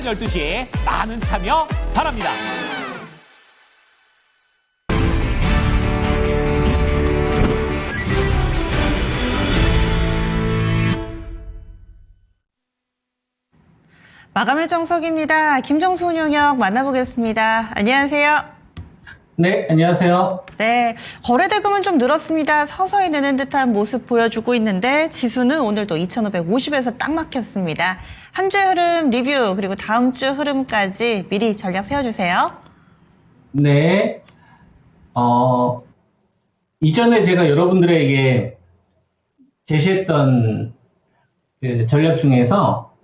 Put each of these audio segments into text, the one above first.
12시에 많은 참여 바랍니다. 마감일 정석입니다. 김정수 운용역 만나보겠습니다. 안녕하세요. 네, 안녕하세요. 네, 거래대금은 좀 늘었습니다. 서서히 느는 듯한 모습 보여주고 있는데 지수는 오늘도 2,550에서 딱 막혔습니다. 한 주의 흐름 리뷰 그리고 다음 주 흐름까지 미리 전략 세워주세요. 네, 이전에 제가 여러분들에게 제시했던 그 전략 중에서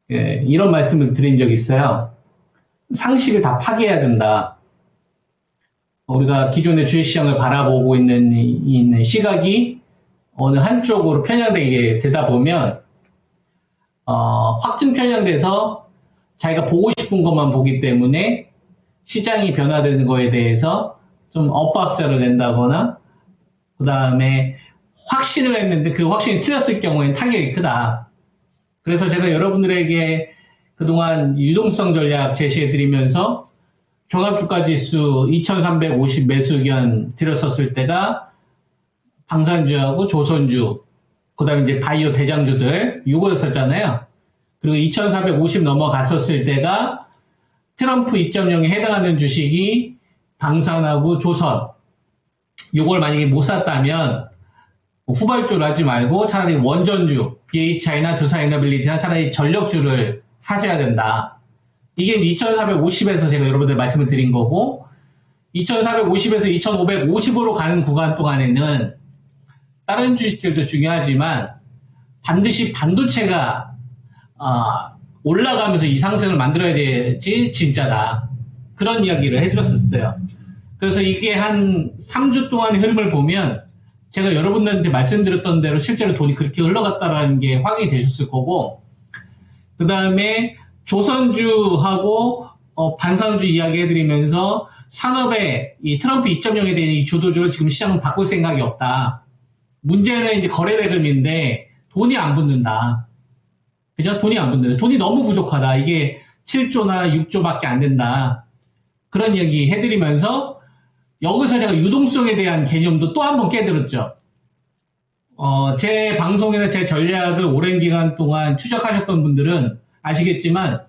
이런 말씀을 드린 적이 있어요. 상식을 다 파괴해야 된다. 우리가 기존의 주식시장을 바라보고 있는 시각이 어느 한쪽으로 편향되게 되다 보면 확증 편향돼서 자기가 보고 싶은 것만 보기 때문에 시장이 변화되는 거에 대해서 좀 엇박자를 낸다거나 그 다음에 확신을 했는데 그 확신이 틀렸을 경우에는 타격이 크다. 그래서 제가 여러분들에게 그동안 유동성 전략 제시해드리면서 종합주가지수 2350 매수 의견 드렸었을 때가 방산주하고 조선주, 그 다음에 이제 바이오 대장주들, 요거였었잖아요. 그리고 2450 넘어갔었을 때가 트럼프 2.0에 해당하는 주식이 방산하고 조선, 요걸 만약에 못 샀다면 후발주를 하지 말고 차라리 원전주, BHI나 두산에너빌리티나 차라리 전력주를 하셔야 된다. 이게 2450에서 제가 여러분들 말씀을 드린 거고 2450에서 2550으로 가는 구간 동안에는 다른 주식들도 중요하지만 반드시 반도체가 올라가면서 이 상승을 만들어야 되지 진짜다. 그런 이야기를 해드렸었어요. 그래서 이게 한 3주 동안의 흐름을 보면 제가 여러분들한테 말씀드렸던 대로 실제로 돈이 그렇게 흘러갔다라는 게 확인이 되셨을 거고 그 다음에 조선주하고 반산주 이야기 해드리면서 산업의 이 트럼프 2.0에 대한 이 주도주를 지금 시장은 바꿀 생각이 없다. 문제는 이제 거래대금인데 돈이 안 붙는다. 그죠? 돈이 안 붙는다. 돈이 너무 부족하다. 이게 7조나 6조밖에 안 된다. 그런 이야기 해드리면서 여기서 제가 유동성에 대한 개념도 또 한 번 깨들었죠. 제 방송이나 제 전략을 오랜 기간 동안 추적하셨던 분들은 아시겠지만,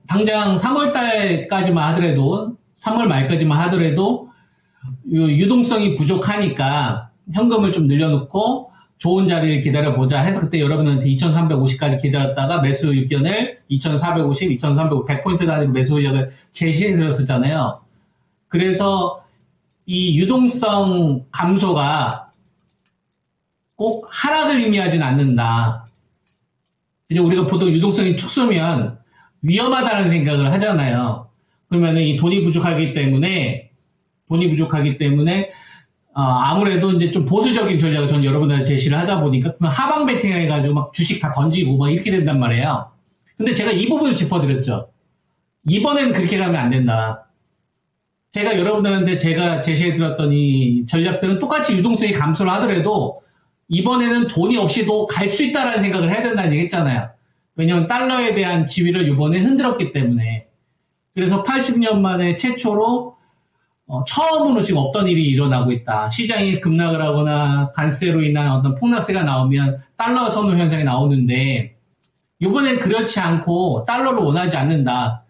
당장 3월달까지만 하더라도, 3월 말까지만 하더라도, 유동성이 부족하니까 현금을 좀 늘려놓고 좋은 자리를 기다려보자 해서 그때 여러분한테 2350까지 기다렸다가 매수 의견을 2450, 2350, 100포인트 단위로 매수 전략을 제시해드렸었잖아요. 그래서 이 유동성 감소가 꼭 하락을 의미하진 않는다. 이제 우리가 보통 유동성이 축소면 위험하다는 생각을 하잖아요. 그러면은 이 돈이 부족하기 때문에 아무래도 이제 좀 보수적인 전략을 전 여러분들한테 제시를 하다 보니까 그러면 하방 베팅 해가지고 막 주식 다 던지고 막 이렇게 된단 말이에요. 근데 제가 이 부분을 짚어드렸죠. 이번엔 그렇게 가면 안 된다. 제가 여러분들한테 제가 제시해드렸던 이 전략들은 똑같이 유동성이 감소를 하더라도 이번에는 돈이 없이도 갈 수 있다라는 생각을 해야 된다는 얘기 했잖아요. 왜냐면 달러에 대한 지위를 이번에 흔들었기 때문에. 그래서 80년 만에 최초로 처음으로 지금 없던 일이 일어나고 있다. 시장이 급락을 하거나 관세로 인한 어떤 폭락세가 나오면 달러 선호 현상이 나오는데 이번엔 그렇지 않고 달러를 원하지 않는다.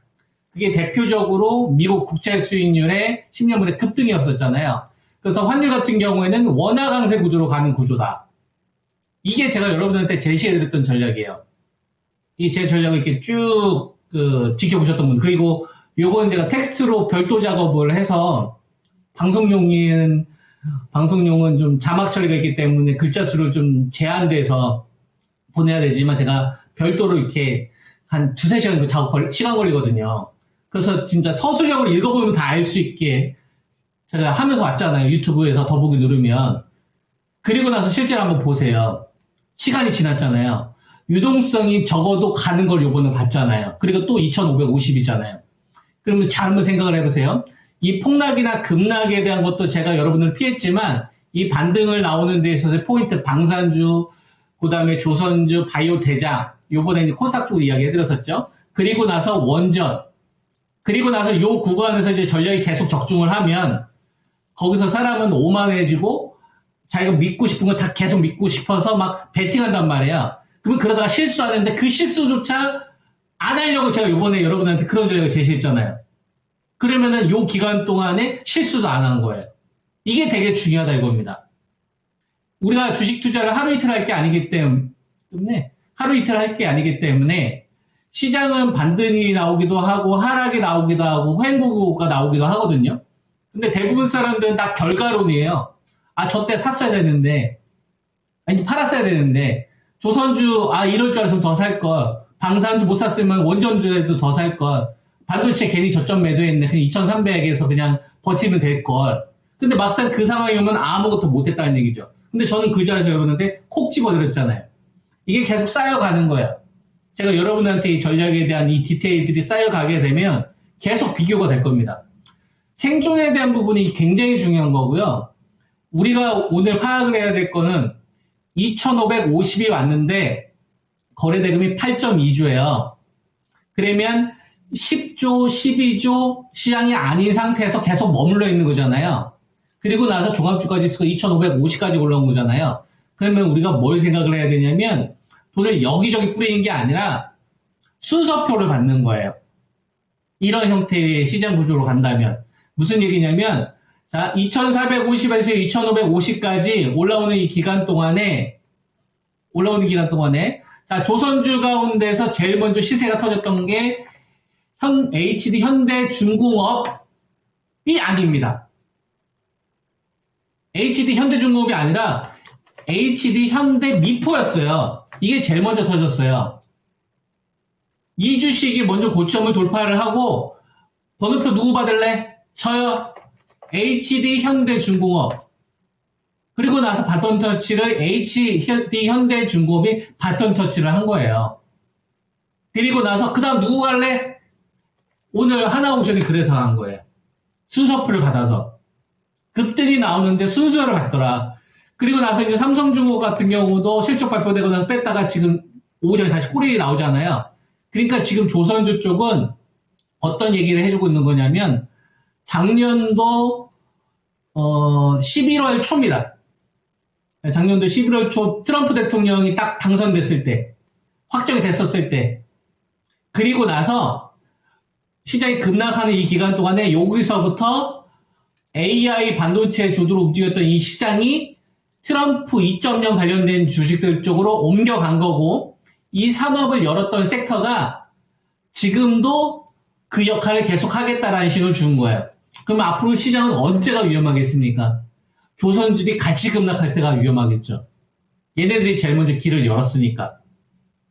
그게 대표적으로 미국 국채 수익률의 10년물의 급등이었었잖아요. 그래서 환율 같은 경우에는 원화 강세 구조로 가는 구조다. 이게 제가 여러분들한테 제시해드렸던 전략이에요. 이 제 전략을 이렇게 쭉 지켜보셨던 분. 그리고 요건 제가 텍스트로 별도 작업을 해서 방송용은 좀 자막 처리가 있기 때문에 글자 수를 좀 제한돼서 보내야 되지만 제가 별도로 이렇게 한 2-3시간 시간 걸리거든요. 그래서 진짜 서술형으로 읽어보면 다 알 수 있게 제가 하면서 왔잖아요. 유튜브에서 더보기 누르면. 그리고 나서 실제로 한번 보세요. 시간이 지났잖아요. 유동성이 적어도 가는 걸 요번에 봤잖아요. 그리고 또 2550이잖아요. 그러면 잘 한번 생각을 해보세요. 이 폭락이나 급락에 대한 것도 제가 여러분들 피했지만 이 반등을 나오는 데 있어서 포인트 방산주, 그 다음에 조선주, 바이오 대장 요번에 이제 코스닥 쪽으로 이야기 해드렸었죠. 그리고 나서 원전. 그리고 나서 요 구간에서 이제 전략이 계속 적중을 하면 거기서 사람은 오만해지고 자기가 믿고 싶은 거 다 계속 믿고 싶어서 막 베팅한단 말이에요. 그러면 그러다가 실수하는데 그 실수조차 안 하려고 제가 요번에 여러분한테 그런 전략을 제시했잖아요. 그러면은 요 기간 동안에 실수도 안 한 거예요. 이게 되게 중요하다 이겁니다. 우리가 주식 투자를 하루 이틀 할 게 아니기 때문에 시장은 반등이 나오기도 하고 하락이 나오기도 하고 횡보가 나오기도 하거든요. 근데 대부분 사람들은 다 결과론이에요. 아, 저 때 샀어야 되는데, 아니, 팔았어야 되는데, 조선주, 아, 이럴 줄 알았으면 더 살 걸. 방산주 못 샀으면 원전주에도 더 살 걸. 반도체 괜히 저점 매도했네. 그냥 2,300에서 그냥 버티면 될 걸. 근데 막상 그 상황이 오면 아무것도 못 했다는 얘기죠. 근데 저는 그 자리에서 여러분한테 콕 집어드렸잖아요. 이게 계속 쌓여가는 거예요. 제가 여러분한테 이 전략에 대한 이 디테일들이 쌓여가게 되면 계속 비교가 될 겁니다. 생존에 대한 부분이 굉장히 중요한 거고요. 우리가 오늘 파악을 해야 될 거는 2,550이 왔는데 거래대금이 8.2조예요. 그러면 10조, 12조 시장이 아닌 상태에서 계속 머물러 있는 거잖아요. 그리고 나서 종합주가지수가 2,550까지 올라온 거잖아요. 그러면 우리가 뭘 생각을 해야 되냐면 돈을 여기저기 뿌리는 게 아니라 순서표를 받는 거예요. 이런 형태의 시장 구조로 간다면. 무슨 얘기냐면 자, 2,450에서 2,550까지 올라오는 기간 동안에 자, 조선주 가운데서 제일 먼저 시세가 터졌던 게 HD 현대중공업이 아닙니다. HD 현대중공업이 아니라 HD 현대미포였어요. 이게 제일 먼저 터졌어요. 이 주식이 먼저 고점을 돌파를 하고 번호표 누구 받을래? 저요. HD 현대중공업. 그리고 나서 바톤 터치를 HD 현대중공업이 바톤 터치를 한 거예요. 그리고 나서 그 다음 누구 갈래? 오늘 하나오션이 그래서 한 거예요. 순서표를 받아서. 급등이 나오는데 순서를 받더라. 그리고 나서 이제 삼성중공업 같은 경우도 실적 발표되고 나서 뺐다가 지금 오전에 다시 꼬리 나오잖아요. 그러니까 지금 조선주 쪽은 어떤 얘기를 해주고 있는 거냐면 작년도 11월 초입니다. 작년도 11월 초 트럼프 대통령이 딱 당선됐을 때, 확정이 됐었을 때, 그리고 나서 시장이 급락하는 이 기간 동안에 여기서부터 AI 반도체 주도로 움직였던 이 시장이 트럼프 2.0 관련된 주식들 쪽으로 옮겨간 거고, 이 산업을 열었던 섹터가 지금도 그 역할을 계속 하겠다라는 식을 준 거예요. 그럼 앞으로 시장은 언제가 위험하겠습니까? 조선주들이 같이 급락할 때가 위험하겠죠. 얘네들이 제일 먼저 길을 열었으니까.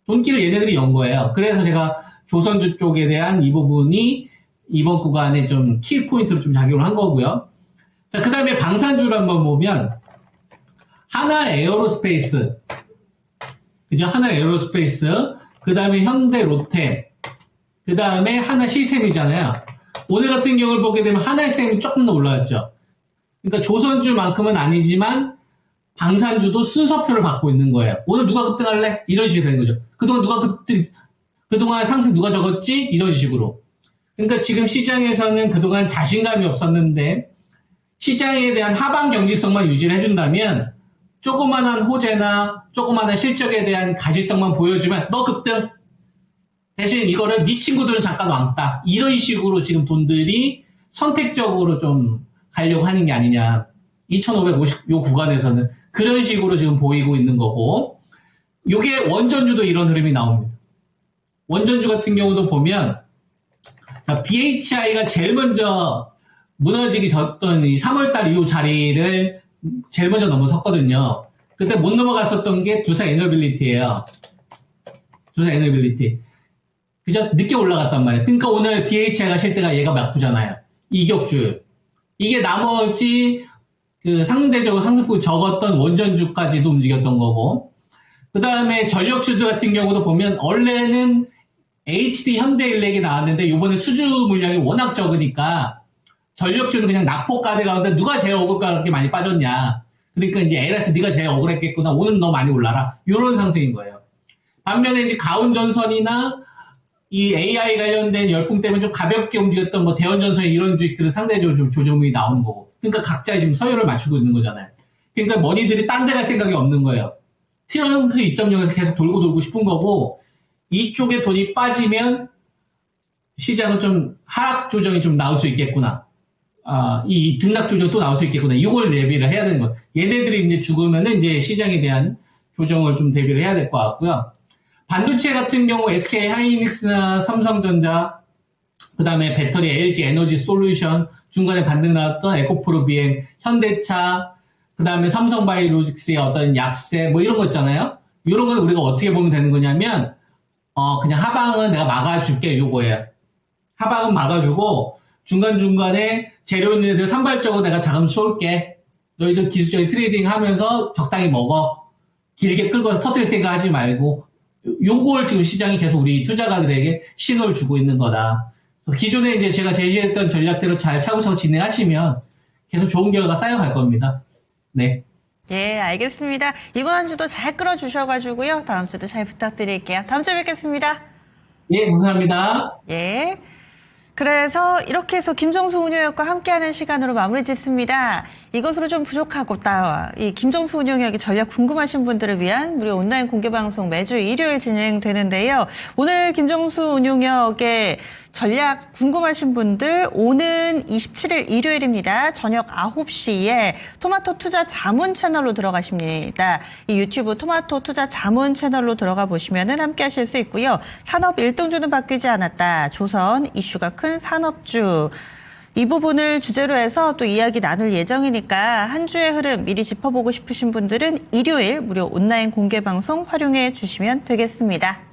돈길을 얘네들이 연 거예요. 그래서 제가 조선주 쪽에 대한 이 부분이 이번 구간에 좀 키포인트로 좀 작용을 한 거고요. 자, 그 다음에 방산주를 한번 보면, 하나 에어로스페이스, 그죠? 하나 에어로스페이스, 그 다음에 현대 롯데, 그 다음에 하나 시스템이잖아요. 오늘 같은 경우를 보게 되면 하나 시스템이 조금 더 올라왔죠. 그러니까 조선주만큼은 아니지만 방산주도 순서표를 받고 있는 거예요. 오늘 누가 급등할래? 이런 식이 되는 거죠. 그동안 상승 누가 적었지? 이런 식으로. 그러니까 지금 시장에서는 그동안 자신감이 없었는데 시장에 대한 하방 경직성만 유지를 해준다면 조그만한 호재나 조그만한 실적에 대한 가시성만 보여주면 너 급등! 대신 이거를 네 친구들은 잠깐 왕따. 이런 식으로 지금 돈들이 선택적으로 좀 가려고 하는 게 아니냐. 2,550 요 구간에서는 그런 식으로 지금 보이고 있는 거고, 요게 원전주도 이런 흐름이 나옵니다. 원전주 같은 경우도 보면 자, BHI가 제일 먼저 무너지기 졌던 이 3월달 이 자리를 제일 먼저 넘어섰거든요. 그때 못 넘어갔었던 게 두산 에너빌리티예요. 두산 에너빌리티. 그죠? 늦게 올라갔단 말이에요. 그러니까 오늘 BHI가 실 때가 얘가 막두잖아요. 이격주. 이게 나머지 그 상대적으로 상승폭이 적었던 원전주까지도 움직였던 거고, 그 다음에 전력주들 같은 경우도 보면 원래는 HD 현대일렉이 나왔는데 이번에 수주 물량이 워낙 적으니까 전력주는 그냥 낙폭가대 가운데 누가 제일 억울하게 많이 빠졌냐. 그러니까 이제 LS 네가 제일 억울했겠구나. 오늘 너 많이 올라라. 이런 상승인 거예요. 반면에 이제 가온전선이나 이 AI 관련된 열풍 때문에 좀 가볍게 움직였던 뭐 대원전선 이런 주식들은 상대적으로 좀 조정이 나오는 거고. 그러니까 각자 지금 서열을 맞추고 있는 거잖아요. 그러니까 머니들이 딴 데 갈 생각이 없는 거예요. 트럼프 2.0에서 계속 돌고 싶은 거고, 이쪽에 돈이 빠지면 시장은 좀 하락 조정이 좀 나올 수 있겠구나. 이 등락 조정 또 나올 수 있겠구나. 이걸 대비를 해야 되는 거. 얘네들이 이제 죽으면은 이제 시장에 대한 조정을 좀 대비를 해야 될 것 같고요. 반도체 같은 경우 SK 하이닉스나 삼성전자, 그 다음에 배터리 LG 에너지 솔루션, 중간에 반등 나왔던 에코프로 비행, 현대차, 그 다음에 삼성바이오로직스의 어떤 약세, 뭐 이런 거 있잖아요. 이런 건 우리가 어떻게 보면 되는 거냐면, 그냥 하방은 내가 막아줄게, 요거예요. 하방은 막아주고, 중간중간에 재료 있는 애들 산발적으로 내가 자금 쏠게. 너희들 기술적인 트레이딩 하면서 적당히 먹어. 길게 끌고서 터뜨릴 생각 하지 말고, 요걸 지금 시장이 계속 우리 투자가들에게 신호를 주고 있는 거다. 그래서 기존에 이제 제가 제시했던 전략대로 잘 차곡차곡 진행하시면 계속 좋은 결과 쌓여갈 겁니다. 네. 예, 알겠습니다. 이번 한 주도 잘 끌어주셔가지고요. 다음 주도 잘 부탁드릴게요. 다음 주에 뵙겠습니다. 예, 감사합니다. 예. 그래서 이렇게 해서 김정수 운영역과 함께하는 시간으로 마무리 짓습니다. 이것으로 좀 부족하고 이 김정수 운영역의 전략 궁금하신 분들을 위한 무료 온라인 공개 방송 매주 일요일 진행되는데요. 오늘 김정수 운영역의 전략 궁금하신 분들 오는 27일 일요일입니다. 저녁 9시에 토마토 투자 자문 채널로 들어가십니다. 이 유튜브 토마토 투자 자문 채널로 들어가 보시면은 함께 하실 수 있고요. 산업 1등주는 바뀌지 않았다. 조선 이슈가 큰 산업주. 이 부분을 주제로 해서 또 이야기 나눌 예정이니까 한 주의 흐름 미리 짚어보고 싶으신 분들은 일요일 무료 온라인 공개 방송 활용해 주시면 되겠습니다.